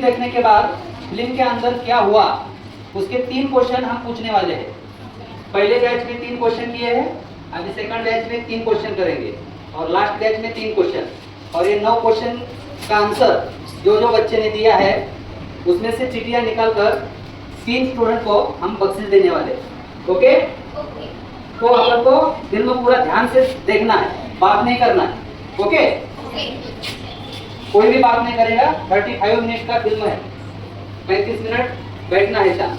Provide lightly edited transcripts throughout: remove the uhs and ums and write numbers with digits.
देखने के बाद फिल्म के अंदर क्या हुआ उसके 3 क्वेश्चन हम पूछने वाले हैं। पहले बैच में 3 क्वेश्चन किए हैं, अभी सेकंड बैच में 3 क्वेश्चन करेंगे और लास्ट बैच में 3 क्वेश्चन। और ये 9 क्वेश्चन का आंसर जो जो बच्चे ने दिया है उसमें से चिट्ठियां निकालकर 3 स्टूडेंट को हम बख्शिश देने वाले। ओके? तो अपन को फिल्म पूरा ध्यान से देखना है, बात नहीं करना है। ओके? कोई भी बात नहीं करेगा। 35 मिनट का फिल्म है, 35 मिनट बैठना है शाम।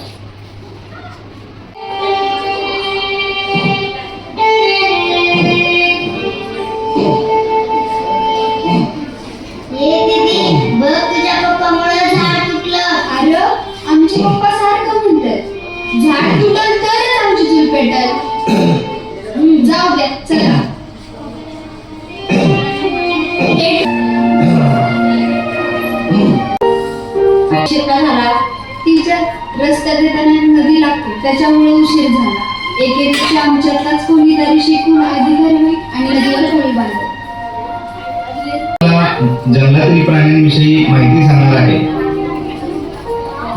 ये दीदी बघ तुझ्या पप्पामुळे झाड तुटलं. अरे आमचे पप्पा सारखं म्हणतात झाड तुटल तरच आमची चूल पेटल. जाऊ द्या चला. झाला टीचर रस्त्यात येताना नदी लागते त्याच्यामुळे उशीर झाला. एके दिवशी आमच्यातलाच कोणीतरी शिकून अधिकारी होईल आणि नदीवर होळी बांधेल. जंगलातील प्राण्यांविषयी माहिती सांगणार आहे.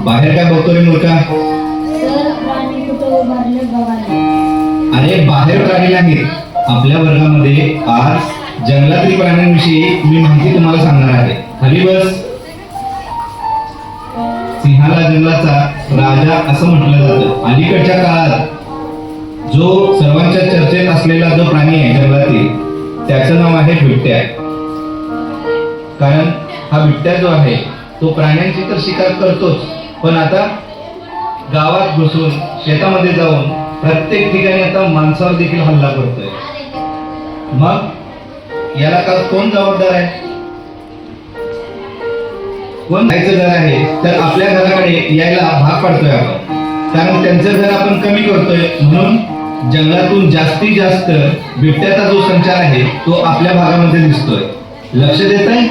बाहेर काय बघतोय मूर्खा? सर प्राणी कुठं उभारले बघायला. अरे बाहेर प्राणी नाहीत. आपल्या वर्गामध्ये आज जंगलातील प्राण्यांविषयी मी माहिती तुम्हाला सांगणार आहे. खाली बस. सिंहाला जंगलाचा राजा असं म्हटलं जातं. अलीकडच्या काळात जो सर्वांच्या चर्चेत असलेला जो प्राणी आहे जंगलातील त्याचं नाव आहे बिबट्या. कारण हा बिबट्या जो आहे तो प्राण्यांची तर शिकार करतोच, पण आता गावात घुसून शेतामध्ये जाऊन प्रत्येक ठिकाणी आता माणसावर देखील हल्ला करतोय. मग याला का कोण जबाबदार आहे? कोण जायचं घर आहे तर आपल्या घराकडे यायला भाग पाडतोय आपण. कारण त्यांचं घर आपण कमी करतोय म्हणून जंगलातून जास्तीत जास्त बिबट्याचा जो संचार आहे तो आपल्या भागामध्ये दिसतोय. लक्ष देत आहे?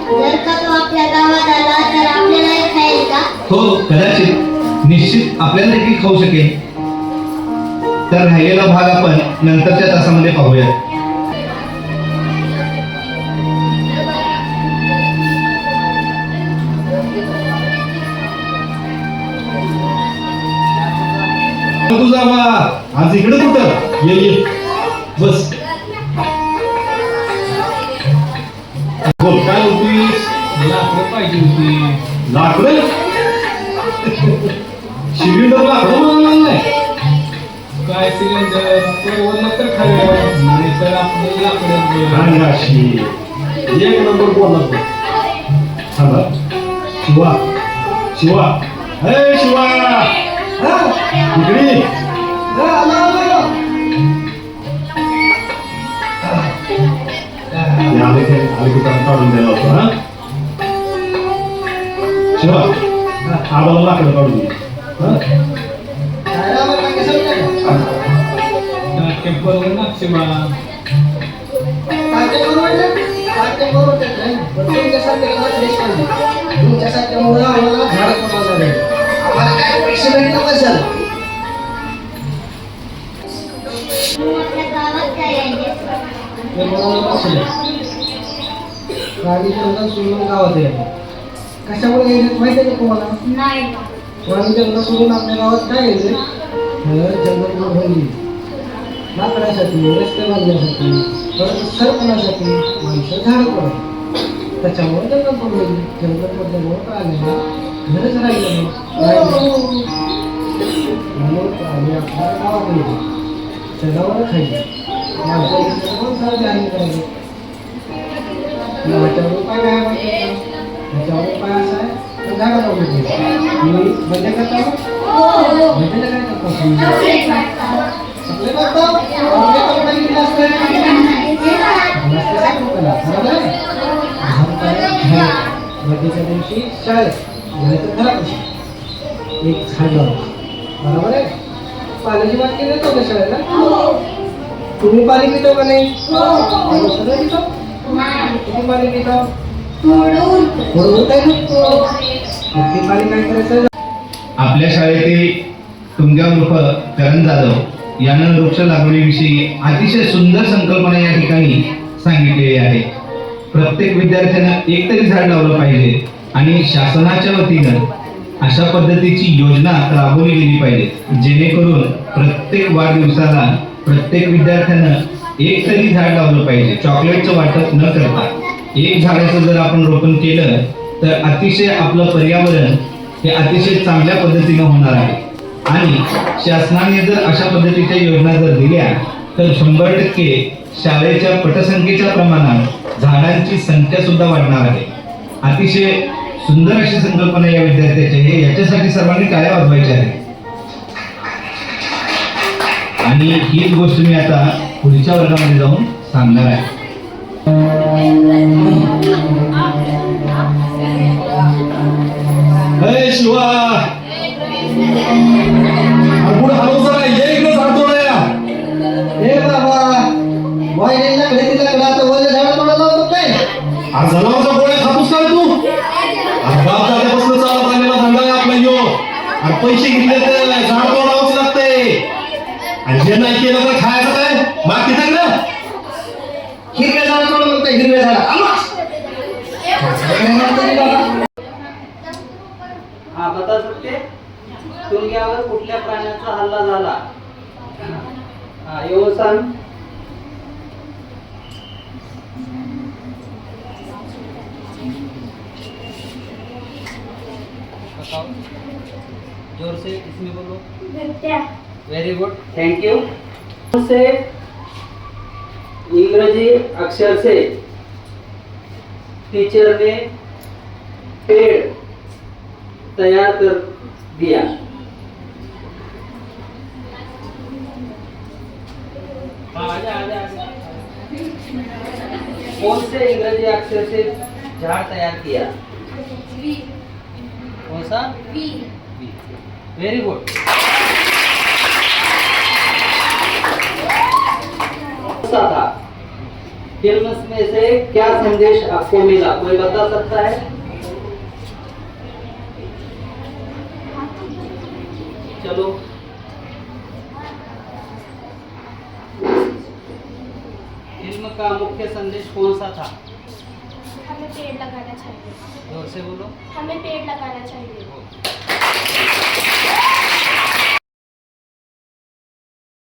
जर का तो आपल्या गावात आला तर आपल्याला खाईल का? हो, कदाचित निश्चित आपल्याला देखील खाऊ शकेल. तर राहिलेला भाग आपण नंतरच्या तासामध्ये पाहूया. तुझा बा आज इकडे कुठं? ये ये बस. बोल काय होतीस? लाकडं पाहिजे होती. लाकडं? सिलेंडर लाकडं म्हणाला नाही. काय सिलेंडर परवडलं तर खाल्लं नाही तर आपलं लाकडं. आणि अशी एक नंबर बोलला तो. थांबा. शिवा शिवा हे शिवा हा इकडे ये. आले की काढून द्यायला होतं. हा शिवा आम्हाला लाकडं काढून दे. परवड नागशे बा. आपल्या गावात काय आहे? सोडून गावात आहे. कशामुळे यायचं माहिती आहे का तुम्हाला? नाही. प्राणी जंगल सोडून आपल्या गावात काय यायचं? जंगल बनवली लाकडासाठी, रस्ते बांधण्यासाठी, परत सरपणासाठी माणसं झाडं पडत. त्याच्यामुळे जंगल पडली. जंगल पडल्यामुळे प्राण्यांना घरच राहिलं नाही. म्हणून प्राणी आपल्या गावात येतो. जनावरं खायची. माणसाची कोण सारखी हानी करायची. ह्याच्यावर उपाय काय माहिती आहे का? ह्याच्यावर उपाय असा आहे तर झाडं लावली पाहिजे. तुम्ही बंद करता का? बंद काय करता? सगळे करता? किती असतं? 60 रुपयाला. बरोबर आहे? 10 रुपये बंदीच्या दिवशी शाळेत घराचं घरापाशी एक झाड लावा. बरोबर आहे? पाण्याची बाटली देतो का शाळेला? तुम्ही पाणी पितो का नाही? सगळं पितो? किती पाणी पितो? थोडं आहे ना? पाणी काय करायचं? आपल्या शाळेतील तुंग्या उर्फ करण जाधव यानं वृक्ष लागवडीविषयी अतिशय सुंदर संकल्पना या ठिकाणी सांगितलेली आहे. प्रत्येक विद्यार्थ्यानं एक तरी झाड लावलं पाहिजे आणि शासनाच्या वतीनं अशा पद्धतीची योजना राबवली गेली पाहिजे, जेणेकरून प्रत्येक वाढदिवसाला प्रत्येक विद्यार्थ्यानं एक तरी झाड लावलं पाहिजे. चॉकलेटचं वाटप न करता एक झाडाचं जर आपण रोपण केलं तर अतिशय आपलं पर्यावरण हे अतिशय चांगल्या पद्धतीनं होणार आहे. आणि शासनाने जर अशा पद्धतीच्या योजना जर दिल्या तर 100% शाळेच्या पटसंख्येच्या प्रमाणात झाडांची संख्या सुद्धा वाढणार आहे. अतिशय सुंदर अशी संकल्पना या विद्यार्थ्याची आहे. याच्यासाठी सर्वांनी टाळ्या वाजवायच्या आहेत. आणि हीच गोष्ट मी आता पुढच्या वर्गामध्ये जाऊन सांगणार आहे. ए शिवा, पुढे हलव जरा, ये इकडे जातो ना या. हे बाबा वायरीला कडे आता वले झाड तोडायला लावतो काय? आज जनावरचा गोळ्या खातोस का रे तू? आज बाप दाद्यापासून चालत आलेला धंदा आहे आपला यो. आणि पैसे घेतले तर झाड तोडावंच लागतंय. आणि जे नाही केलं तर खायचं काय? माग किती ना हिरव्या झाड तोडू नको, हिरव्या झाड हाँ बता सकते तुमच्यावर कुठल्या प्राण्याचा हल्ला झाला? हाँ यो सांग. बताओ जोर से, इसमें बोलो. Very good, thank you. से इंग्रजी अक्षर से टीचर ने पेड़ तैयार कर दिया. कौन से इंग्रजी अक्षर से झाड़ तैयार किया? कौन सा? Very good. सा था. फिल्म में से क्या संदेश आपको मिला, कोई बता सकता है? चलो. फिल्म का मुख्य संदेश कौन सा था? हमें पेड़ लगाना चाहिए. जोर से बोलो. हमें पेड़ लगाना चाहिए.